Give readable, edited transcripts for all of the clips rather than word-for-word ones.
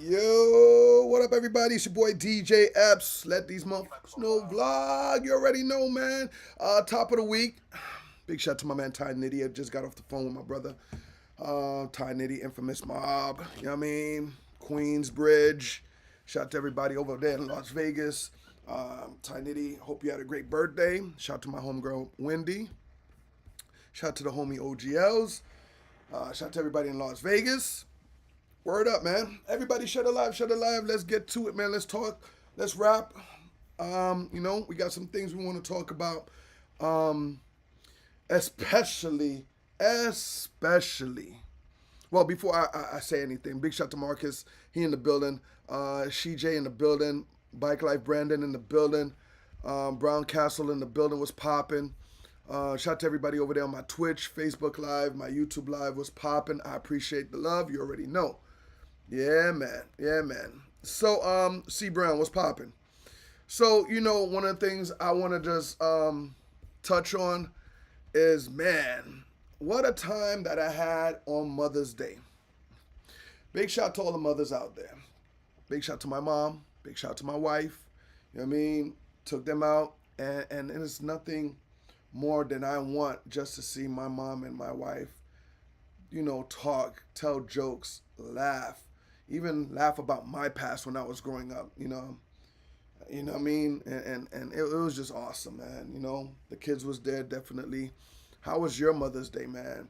Yo, what up, everybody? It's your boy DJ Epps. Let these motherfuckers know vlog. You already know, man. Top of the week. Big shout to my man Ty Nitty. I just got off the phone with my brother. Ty Nitty, infamous mob. You know what I mean? Queensbridge. Shout out to everybody over there in Las Vegas. Ty Nitty, hope you had a great birthday. Shout out to my homegirl Wendy. Shout out to the homie OGLs. Shout out to everybody in Las Vegas. Word up, man. Everybody shut alive, shut alive. Let's get to it, man. Let's talk. Let's rap. We got some things we want to talk about. Especially. Well, before I say anything, big shout to Marcus. He in the building. CJ in the building. Bike Life Brandon in the building. Brown Castle in the building was popping. Shout out to everybody over there on my Twitch, Facebook Live, my YouTube Live was popping. I appreciate the love. You already know. Yeah, man. Yeah, man. So, C Brown, what's popping? So, one of the things I want to just touch on is, man, what a time that I had on Mother's Day. Big shout to all the mothers out there. Big shout to my mom. Big shout to my wife. You know what I mean? Took them out, and it's nothing more than I want just to see my mom and my wife, talk, tell jokes, laugh. Even laugh about my past when I was growing up, you know what I mean? And it was just awesome, man. The kids was there, definitely. How was your Mother's Day, man?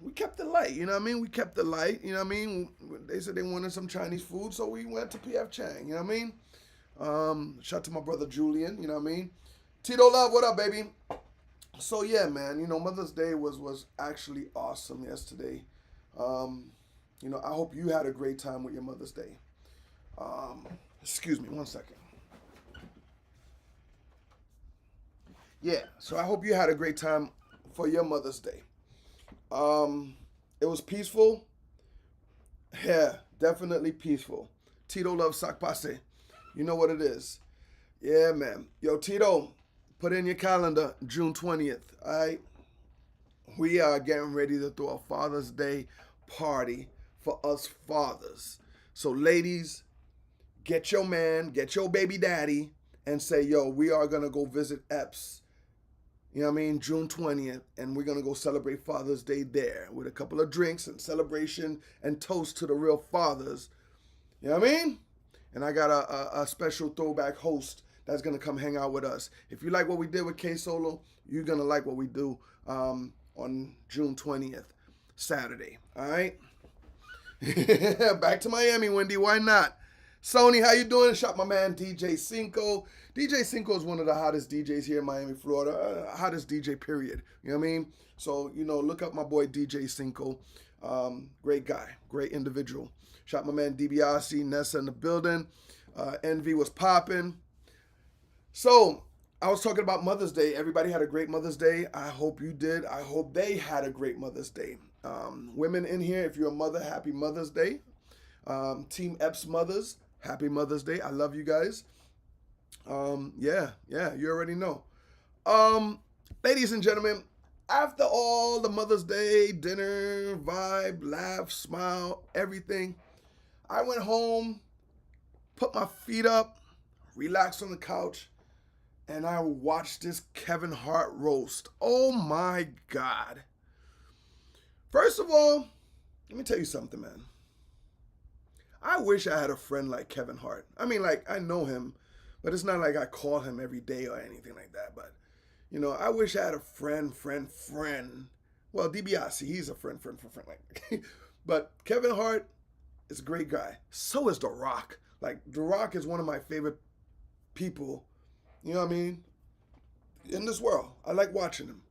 We kept it light, you know what I mean? We kept it light, you know what I mean? They said they wanted some Chinese food, so we went to PF Chang, you know what I mean? Shout out to my brother Julian, you know what I mean? Tito Love, what up, baby? So yeah, man, Mother's Day was actually awesome yesterday. I hope you had a great time with your Mother's Day. Excuse me, one second. Yeah, so I hope you had a great time for your Mother's Day. It was peaceful. Yeah, definitely peaceful. Tito loves sac passe. You know what it is. Yeah, man. Yo, Tito, put in your calendar, June 20th, all right? We are getting ready to throw a Father's Day party for us fathers. So, ladies, get your man, get your baby daddy, and say, yo, we are going to go visit Epps, you know what I mean, June 20th, and we're going to go celebrate Father's Day there with a couple of drinks and celebration and toast to the real fathers. You know what I mean? And I got a special throwback host that's going to come hang out with us. If you like what we did with K-Solo, you're going to like what we do on June 20th, Saturday. All right? Back to Miami, Wendy. Why not? Sony, how you doing? Shot my man DJ Cinco. DJ Cinco is one of the hottest DJs here in Miami, Florida. Hottest DJ, period. You know what I mean? So, look up my boy DJ Cinco. Great guy. Great individual. Shot my man DiBiase, Nessa in the building. Envy was popping. So, I was talking about Mother's Day. Everybody had a great Mother's Day. I hope you did. I hope they had a great Mother's Day. Women in here, if you're a mother, happy Mother's Day. Team Epps mothers, happy Mother's Day. I love you guys. Yeah, you already know. Ladies and gentlemen, after all the Mother's Day, dinner, vibe, laugh, smile, everything, I went home, put my feet up, relaxed on the couch, and I watched this Kevin Hart roast. Oh my God. First of all, let me tell you something, man. I wish I had a friend like Kevin Hart. I mean, I know him, but it's not like I call him every day or anything like that. But, I wish I had a friend. Well, DiBiase, he's a friend. But Kevin Hart is a great guy. So is The Rock. The Rock is one of my favorite people, you know what I mean, in this world. I like watching him.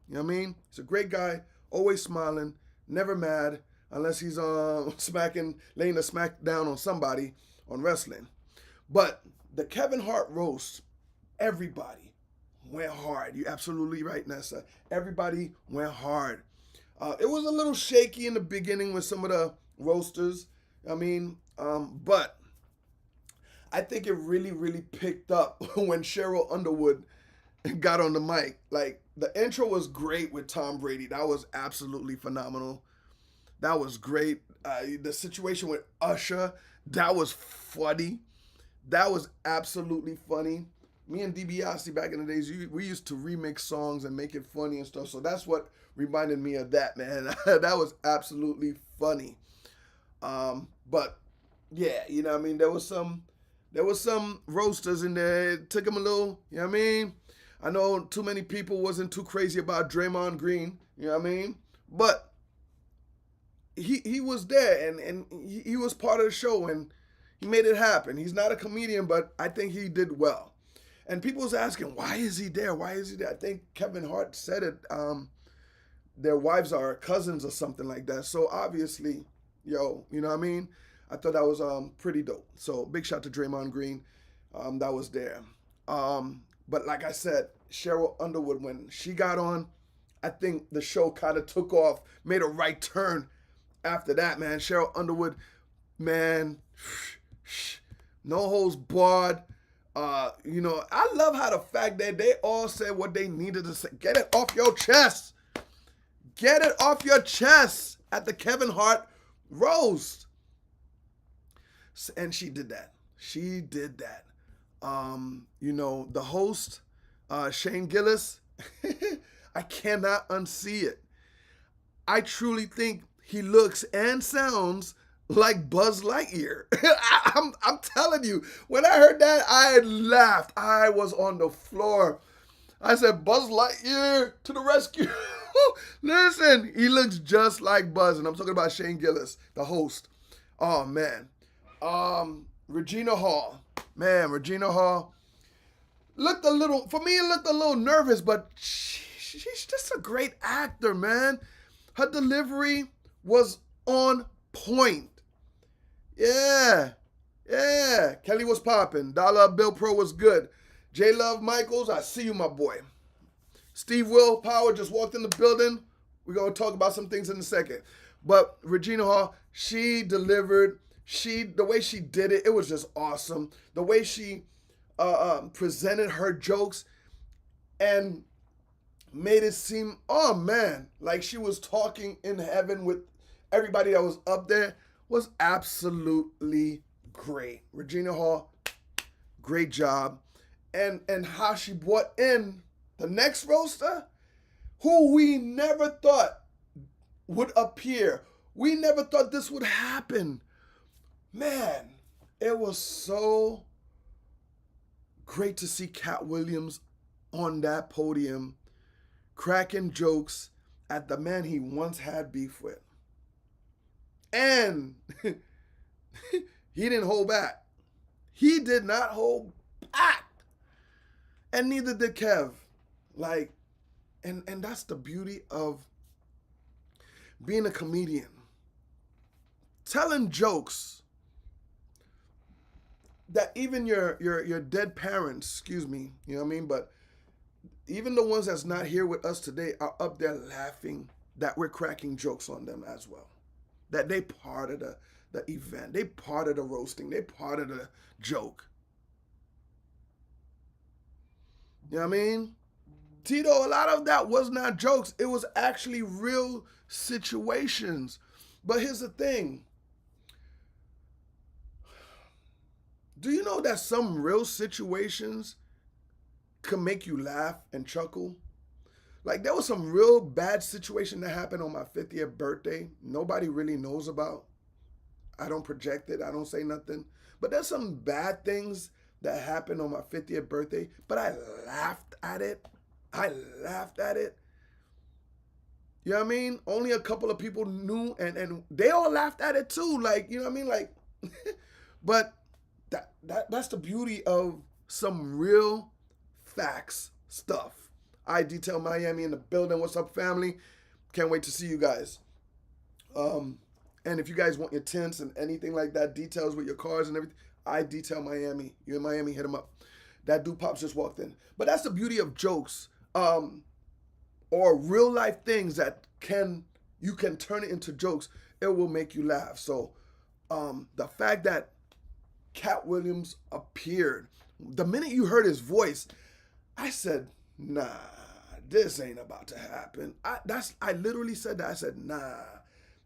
You know what I mean? He's a great guy, always smiling, never mad, unless he's laying a smack down on somebody on wrestling. But the Kevin Hart roast, everybody went hard. You're absolutely right, Nessa. Everybody went hard. It was a little shaky in the beginning with some of the roasters. But I think it really, really picked up when Cheryl Underwood got on the mic. The intro was great with Tom Brady. That was absolutely phenomenal. That was great. The situation with Usher, that was funny. That was absolutely funny. Me and DiBiase back in the days, we used to remix songs and make it funny and stuff. So that's what reminded me of that, man. That was absolutely funny. But yeah, you know what I mean? There was some roasters in there. It took them a little, you know what I mean? I know too many people wasn't too crazy about Draymond Green, you know what I mean? But he was there and he was part of the show and he made it happen. He's not a comedian, but I think he did well. And people was asking, why is he there? Why is he there? I think Kevin Hart said it. Their wives are cousins or something like that. So obviously, you know what I mean? I thought that was pretty dope. So big shout to Draymond Green. That was there. But like I said, Cheryl Underwood, when she got on, I think the show kind of took off, made a right turn after that, man. Cheryl Underwood, man, no holds barred. I love how the fact that they all said what they needed to say. Get it off your chest. Get it off your chest at the Kevin Hart roast. And she did that. She did that. The host, Shane Gillis, I cannot unsee it. I truly think he looks and sounds like Buzz Lightyear. I'm telling you, when I heard that, I laughed. I was on the floor. I said, Buzz Lightyear to the rescue. Listen, he looks just like Buzz, and I'm talking about Shane Gillis, the host. Oh, man. Regina Hall. Man, Regina Hall looked a little nervous, but she's just a great actor, man. Her delivery was on point. Yeah. Kelly was popping. Dollar Bill Pro was good. J Love Michaels, I see you, my boy. Steve Willpower just walked in the building. We're going to talk about some things in a second. But Regina Hall, she delivered. The way she did it, it was just awesome. The way she presented her jokes and made it seem, oh man, like she was talking in heaven with everybody that was up there was absolutely great. Regina Hall, great job. And how she brought in the next roaster, who we never thought would appear. We never thought this would happen. Man, it was so great to see Cat Williams on that podium cracking jokes at the man he once had beef with. And he didn't hold back. He did not hold back. And neither did Kev. And that's the beauty of being a comedian. Telling jokes that even your dead parents, excuse me, you know what I mean? But even the ones that's not here with us today are up there laughing that we're cracking jokes on them as well. That they part of the event. They part of the roasting. They part of the joke. You know what I mean? Tito, a lot of that was not jokes. It was actually real situations. But here's the thing. Do you know that some real situations can make you laugh and chuckle? Like, there was some real bad situation that happened on my 50th birthday. Nobody really knows about. I don't project it. I don't say nothing. But there's some bad things that happened on my 50th birthday. But I laughed at it. You know what I mean? Only a couple of people knew. And they all laughed at it too. Like, you know what I mean? Like, but that's the beauty of some real facts stuff. I Detail Miami in the building. What's up, family? Can't wait to see you guys. And if you guys want your tints and anything like that, details with your cars and everything, I Detail Miami. You're in Miami, hit them up. That dude Pops just walked in. But that's the beauty of jokes, or real life things that you can turn it into jokes. It will make you laugh. So the fact that Cat Williams appeared, the minute you heard his voice, I said, nah, this ain't about to happen. I literally said that. I said, nah,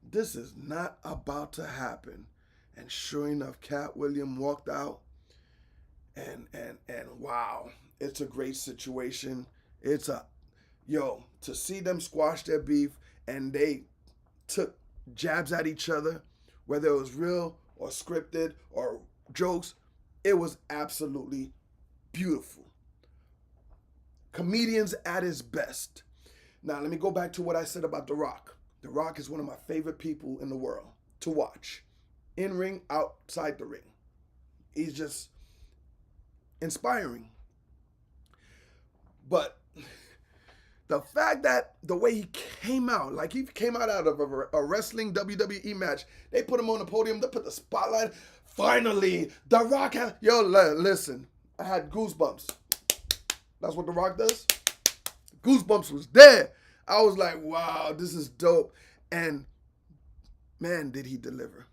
this is not about to happen. And sure enough, Cat William walked out, and wow, it's a great situation. It's a to see them squash their beef, and they took jabs at each other, whether it was real or scripted or jokes. It was absolutely beautiful. Comedians at his best. Now, let me go back to what I said about The Rock. The Rock is one of my favorite people in the world to watch. In ring, outside the ring. He's just inspiring. But the fact that the way he came out, like he came out of a wrestling WWE match, they put him on the podium, they put the spotlight. Finally, The Rock had, listen, I had goosebumps. That's what The Rock does. Goosebumps was there. I was like, wow, this is dope. And man, did he deliver.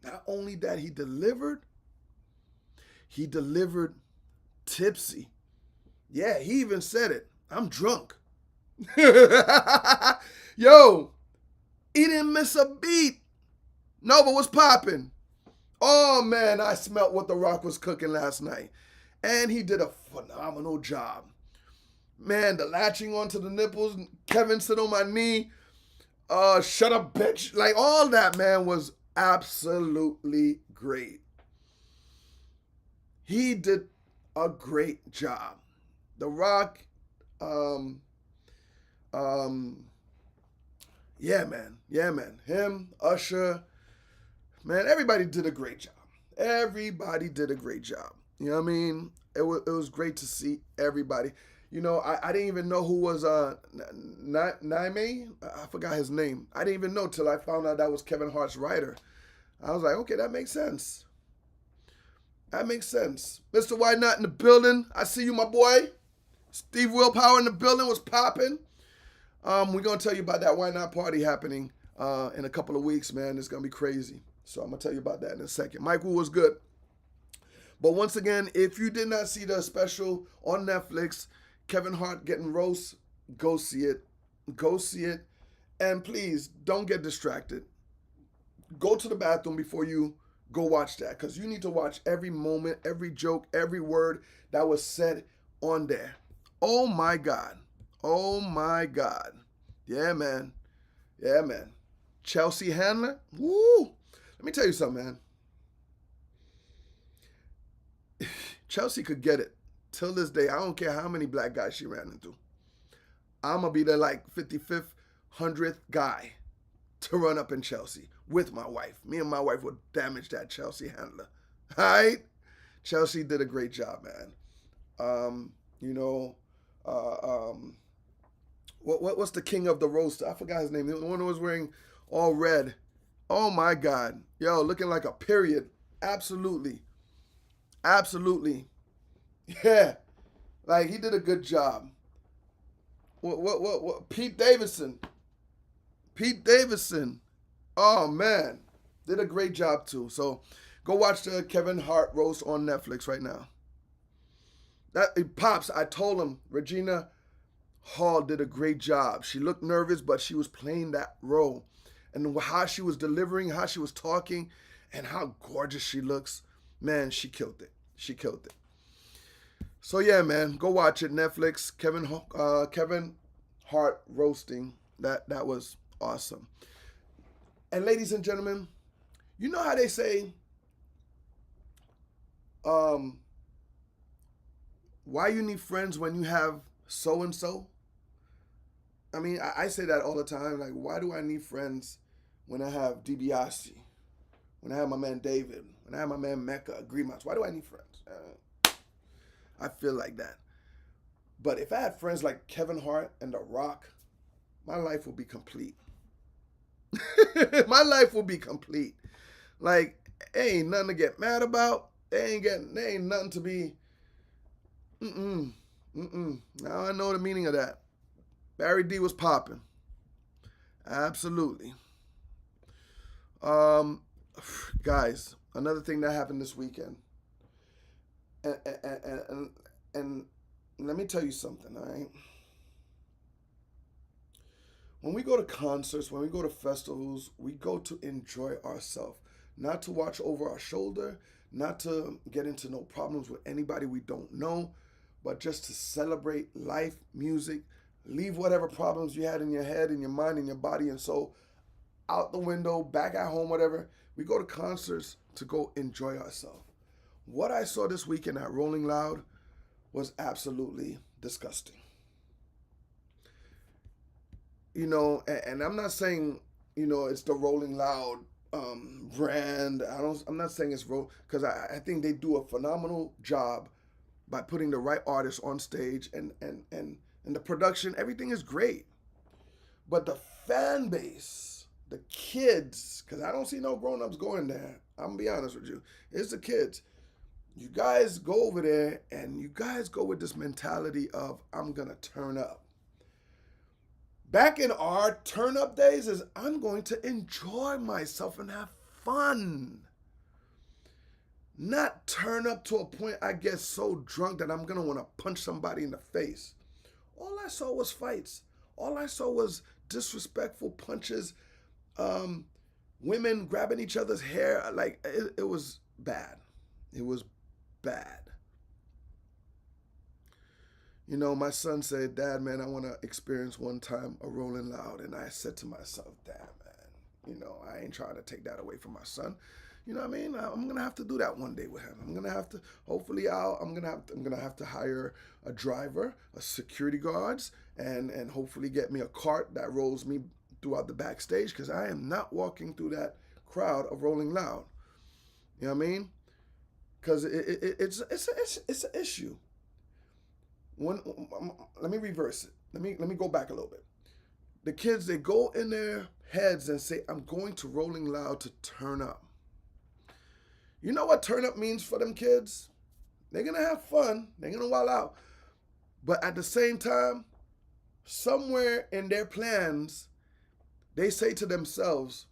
Not only that he delivered tipsy. Yeah, he even said it. I'm drunk. Yo, he didn't miss a beat. No, but what's popping? Oh, man, I smelt what The Rock was cooking last night. And he did a phenomenal job. Man, the latching onto the nipples, Kevin sit on my knee, shut up, bitch. Like, all that, man, was absolutely great. He did a great job. The Rock, yeah, man. Him, Usher, man, everybody did a great job. Everybody did a great job. You know what I mean? It was great to see everybody. You know, I didn't even know who was Naime. I forgot his name. I didn't even know till I found out that was Kevin Hart's writer. I was like, okay, that makes sense. That makes sense. Mr. Why Not in the building. I see you, my boy. Steve Willpower in the building was popping. We're going to tell you about that Why Not party happening in a couple of weeks, man. It's going to be crazy. So I'm going to tell you about that in a second. Mike Wu was good. But once again, if you did not see the special on Netflix, Kevin Hart getting roast, go see it. Go see it. And please, don't get distracted. Go to the bathroom before you go watch that, because you need to watch every moment, every joke, every word that was said on there. Oh, my God. Oh, my God. Yeah, man. Yeah, man. Chelsea Handler. Woo. Let me tell you something, man. Chelsea could get it. Till this day, I don't care how many black guys she ran into. I'm going to be the like 55th, 100th guy to run up in Chelsea with my wife. Me and my wife would damage that Chelsea Handler. All right? Chelsea did a great job, man. What's the king of the roaster? I forgot his name. The one who was wearing all red. Oh, my God. Yo, looking like a period. Absolutely. Yeah. Like, he did a good job. What? Pete Davidson. Oh, man. Did a great job, too. So, go watch the Kevin Hart roast on Netflix right now. Pops, I told him, Regina Hall did a great job. She looked nervous, but she was playing that role. And how she was delivering, how she was talking, and how gorgeous she looks. Man, she killed it. So, yeah, man, go watch it. Netflix, Kevin Hart roasting. That was awesome. And ladies and gentlemen, you know how they say, why you need friends when you have so-and-so? I mean, I say that all the time. Like, why do I need friends when I have DiBiase? When I have my man David? When I have my man Mecca, Grimace? Why do I need friends? I feel like that. But if I had friends like Kevin Hart and The Rock, my life would be complete. My life will be complete. Like, ain't nothing to get mad about. They ain't nothing to be. Now I know the meaning of that. Barry D was popping. Absolutely. Guys, another thing that happened this weekend. And let me tell you something, all right? when we go to concerts, when we go to festivals, we go to enjoy ourselves, not to watch over our shoulder, not to get into no problems with anybody we don't know, but just to celebrate life, music, leave whatever problems you had in your head, in your mind, in your body and soul out the window, back at home, whatever. We go to concerts to go enjoy ourselves. What I saw this weekend at Rolling Loud was absolutely disgusting. You know, and I'm not saying, you know, it's the Rolling Loud brand. I'm not saying it's because I think they do a phenomenal job by putting the right artists on stage and the production. Everything is great, but the fan base, the kids, because I don't see no grown-ups going there. I'm gonna be honest with you. It's the kids. You guys go over there and you guys go with this mentality of I'm gonna turn up. Back in our turn up days is I'm going to enjoy myself and have fun. Not turn up to a point I get so drunk that I'm gonna want to punch somebody in the face. All I saw was fights. All I saw was disrespectful punches, women grabbing each other's hair. Like it was bad. It was bad. You know, my son said, "Dad, man, I want to experience one time a Rolling Loud." And I said to myself, "Damn, man, you know, I ain't trying to take that away from my son. You know what I mean? I'm gonna have to do that one day with him. I'm gonna have to. Hopefully, I'm gonna have to hire a driver, a security guards, and hopefully get me a cart that rolls me throughout the backstage because I am not walking through that crowd of Rolling Loud. You know what I mean? Because it's an issue. Let me reverse it. Let me go back a little bit. The kids, they go in their heads and say, "I'm going to Rolling Loud to turn up." You know what turn up means for them kids? They're gonna have fun. They're gonna wild out. But at the same time, somewhere in their plans, they say to themselves,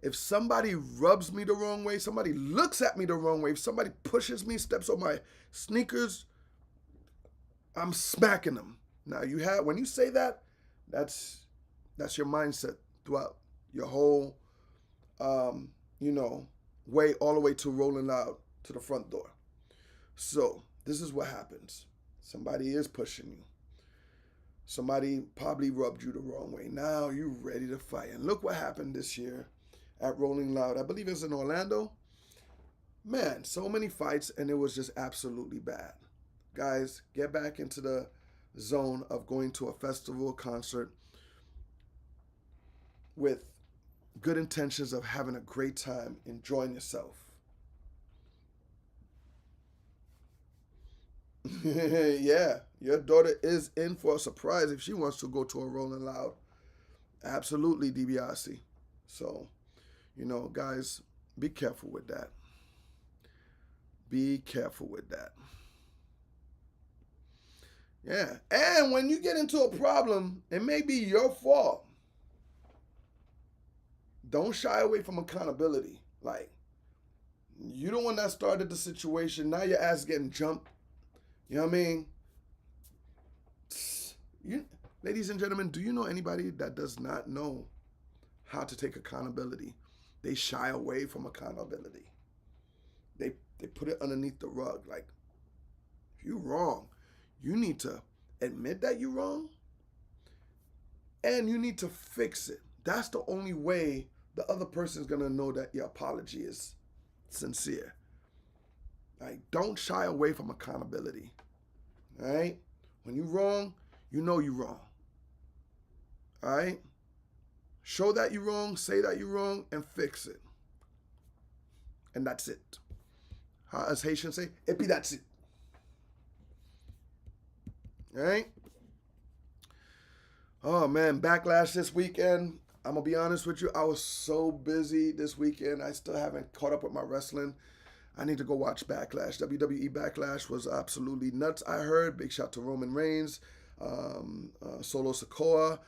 if somebody rubs me the wrong way, somebody looks at me the wrong way, if somebody pushes me, steps on my sneakers, I'm smacking them. Now when you say that, that's your mindset throughout your whole, way all the way to Rolling Loud to the front door. So this is what happens. Somebody is pushing you. Somebody probably rubbed you the wrong way. Now you're ready to fight. And look what happened this year at Rolling Loud. I believe it's in Orlando. Man, so many fights, and it was just absolutely bad. Guys, get back into the zone of going to a festival, concert with good intentions of having a great time, enjoying yourself. Yeah, your daughter is in for a surprise if she wants to go to a Rolling Loud. Absolutely, DiBiase. So, guys, be careful with that. Be careful with that. Yeah. And when you get into a problem, it may be your fault. Don't shy away from accountability. Like, you the one that started the situation. Now your ass getting jumped. You know what I mean? Ladies and gentlemen, do you know anybody that does not know how to take accountability? They shy away from accountability. They put it underneath the rug. Like, if you're wrong, you need to admit that you're wrong, and you need to fix it. That's the only way the other person's gonna know that your apology is sincere. Like, don't shy away from accountability. All right? When you're wrong, you know you're wrong. All right? Show that you're wrong, say that you're wrong, and fix it. And that's it. How, as Haitians say, et puis that's it. All right? Oh, man, Backlash this weekend. I'm going to be honest with you. I was so busy this weekend. I still haven't caught up with my wrestling. I need to go watch Backlash. WWE Backlash was absolutely nuts, I heard. Big shout to Roman Reigns, Solo Sikoa,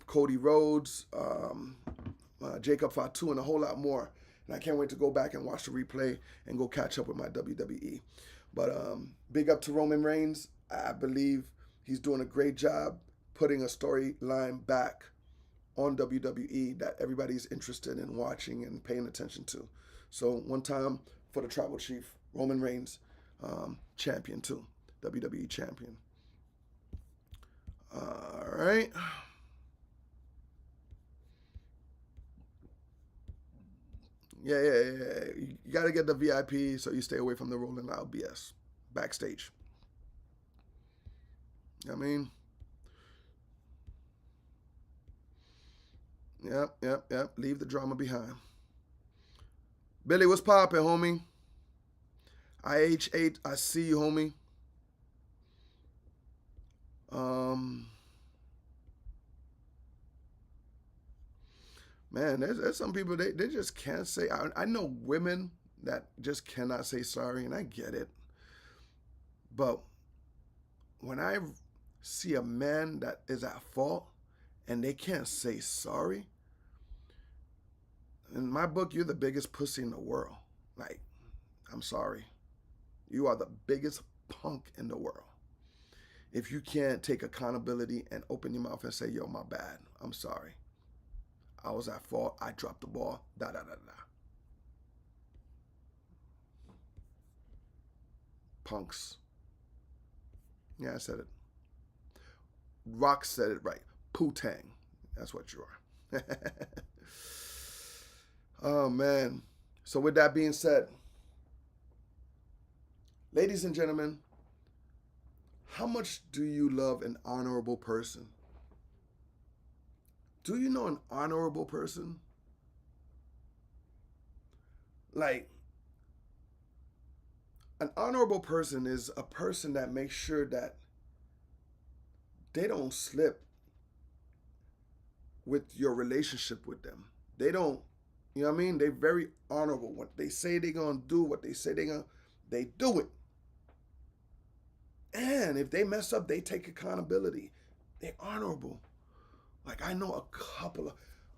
Cody Rhodes, Jacob Fatu, and a whole lot more. And I can't wait to go back and watch the replay and go catch up with my WWE. But big up to Roman Reigns. I believe he's doing a great job putting a storyline back on WWE that everybody's interested in watching and paying attention to. So one time for the Tribal Chief, Roman Reigns, champion too, WWE champion. All right. Yeah. You got to get the VIP so you stay away from the rolling loud BS backstage. I mean, yep. Leave the drama behind. Billy, what's poppin', homie? IH8, I see you, homie. Um, man, there's some people they just can't say. I know women that just cannot say sorry, and I get it. But when I see a man that is at fault and they can't say sorry, in my book, you're the biggest pussy in the world. Like, I'm sorry. You are the biggest punk in the world. If you can't take accountability and open your mouth and say, yo, my bad, I'm sorry. I was at fault. I dropped the ball. Da da da da. Punks. Yeah, I said it. Rock said it right. Poo-tang. That's what you are. Oh, man. So with that being said, ladies and gentlemen, how much do you love an honorable person? Do you know an honorable person? Like, an honorable person is a person that makes sure that they don't slip with your relationship with them. They don't, you know what I mean? They're very honorable. What they say they're going to do, what they say they do it. And if they mess up, they take accountability. They're honorable. Like, I know a couple of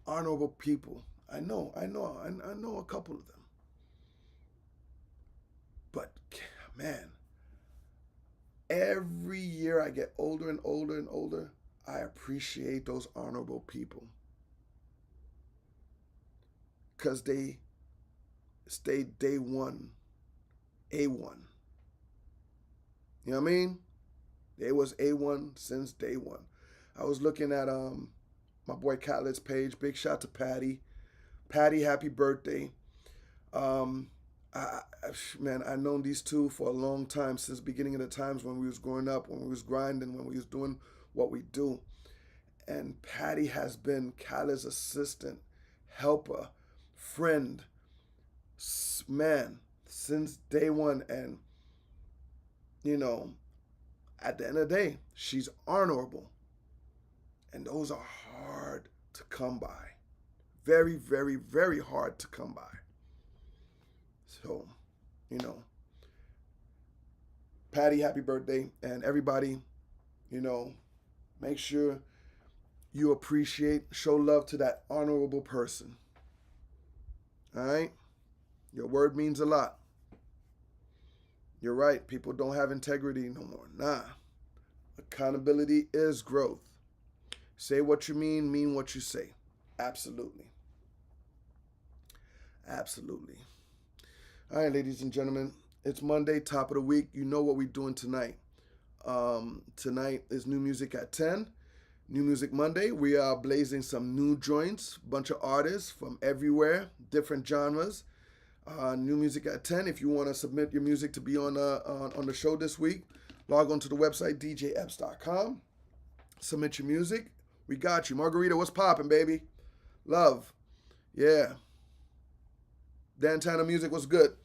honorable people. I know a couple of them. But, man, every year I get older and older and older, I appreciate those honorable people. Because they stayed day one, A1. You know what I mean? They was A1 since day one. I was looking at my boy Khaled's page. Big shout to Patty. Patty, happy birthday. Man, I've known these two for a long time, since beginning of the times when we was growing up, when we was grinding, when we was doing what we do. And Patty has been Khaled's assistant, helper, friend, man, since day one. And, you know, at the end of the day, she's honorable. And those are hard to come by. Very, very, very hard to come by. So, you know, Patty, happy birthday. And everybody, you know, make sure you appreciate, show love to that honorable person. All right? Your word means a lot. You're right. People don't have integrity no more. Nah. Accountability is growth. Say what you mean what you say. Absolutely. Absolutely. All right, ladies and gentlemen, it's Monday, top of the week. You know what we're doing tonight. Tonight is New Music at 10. New Music Monday. We are blazing some new joints, bunch of artists from everywhere, different genres. New Music at 10. If you want to submit your music to be on the show this week, log on to the website, djfs.com. Submit your music. We got you. Margarita, what's popping, baby? Love. Yeah. Dan Tanner music was good.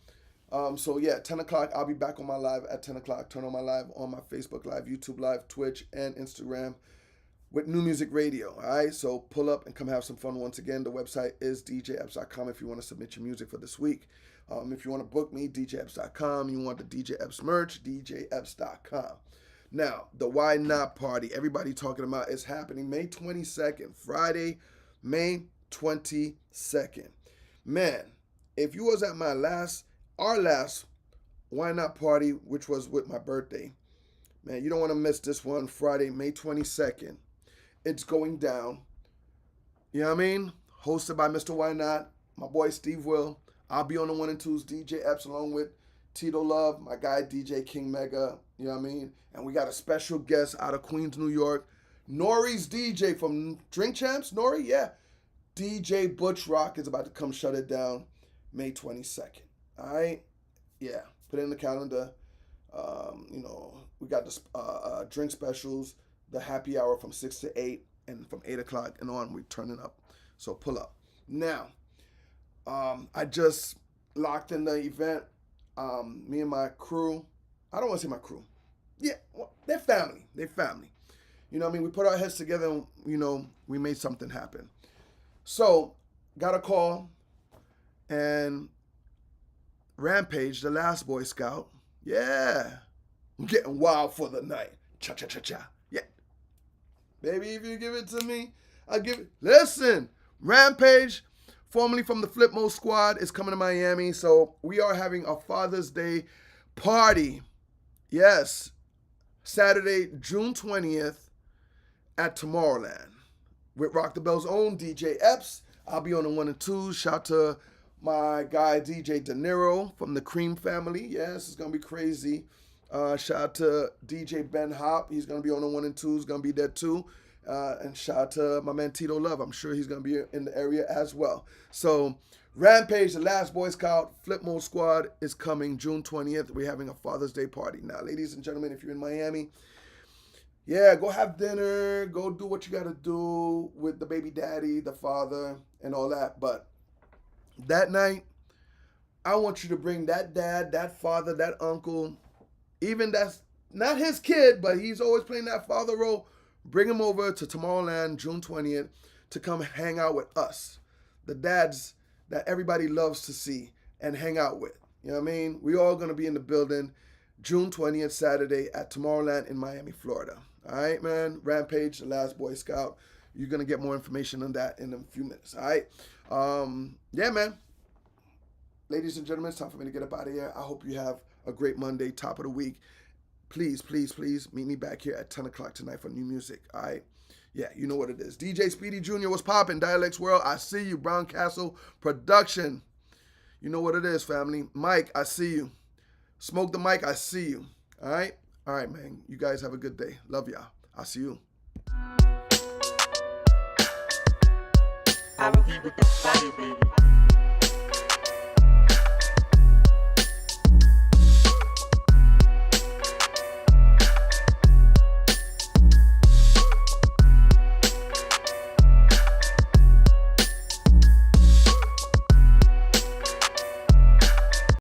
So yeah, 10 o'clock, I'll be back on my live at 10 o'clock. Turn on my live on my Facebook Live, YouTube Live, Twitch, and Instagram with New Music Radio. All right, so pull up and come have some fun once again. The website is djfs.com if you want to submit your music for this week. If you want to book me, djfs.com. You want the DJFs merch, djfs.com. Now, the Why Not Party, everybody talking about, is happening May 22nd, Friday, May 22nd. Man, if you was at our last Why Not Party, which was with my birthday, man, you don't want to miss this one, Friday, May 22nd. it's going down. You know what I mean? Hosted by Mr. Why Not, my boy Steve Will. I'll be on the 1 and 2s, DJ Epps, along with Tito Love, my guy DJ King Mega. You know what I mean? And we got a special guest out of Queens, New York. Nori's DJ from Drink Champs. Nori, yeah. DJ Butch Rock is about to come shut it down May 22nd. All right? Yeah. Put it in the calendar. We got the drink specials, the happy hour from 6 to 8, and from 8 o'clock and on, we turn it up. So pull up. Now, I just locked in the event. Me and my crew, I don't want to say my crew. Yeah, well, they're family. They're family. You know what I mean? We put our heads together and, we made something happen. So, got a call, and Rampage, the last Boy Scout, yeah, I'm getting wild for the night. Cha-cha-cha-cha. Yeah. Baby, if you give it to me, I'll give it. Listen, Rampage, formerly from the Flip Mode Squad, is coming to Miami. So we are having a Father's Day party. Yes. Saturday, June 20th at Tomorrowland with Rock the Bell's own DJ Epps. I'll be on the 1 and 2s. Shout to my guy DJ De Niro from the Cream family. Yes, it's going to be crazy. Shout out to DJ Ben Hop. He's going to be on the 1 and 2s. Going to be there too. And shout out to my man Tito Love. I'm sure he's going to be in the area as well. So Rampage, the last Boy Scout, Flip Mode Squad is coming June 20th. We're having a Father's Day party. Now, ladies and gentlemen, if you're in Miami, yeah, go have dinner. Go do what you got to do with the baby daddy, the father, and all that. But that night, I want you to bring that dad, that father, that uncle, even that's not his kid, but he's always playing that father role. Bring him over to Tomorrowland, June 20th, to come hang out with us, the dads that everybody loves to see and hang out with. You know what I mean? We all going to be in the building June 20th, Saturday at Tomorrowland in Miami, Florida. All right, man? Rampage, the last Boy Scout. You're going to get more information on that in a few minutes, all right? Yeah, man. Ladies and gentlemen, it's time for me to get up out of here. I hope you have a great Monday, top of the week. Please, please, please meet me back here at 10 o'clock tonight for new music, all right? Yeah, you know what it is. DJ Speedy Jr., what's poppin'? Dialects World, I see you. Brown Castle Production. You know what it is, family. Mike, I see you. Smoke the mic, I see you. All right? All right, man. You guys have a good day. Love y'all. I'll see you. I will be with the fire, baby.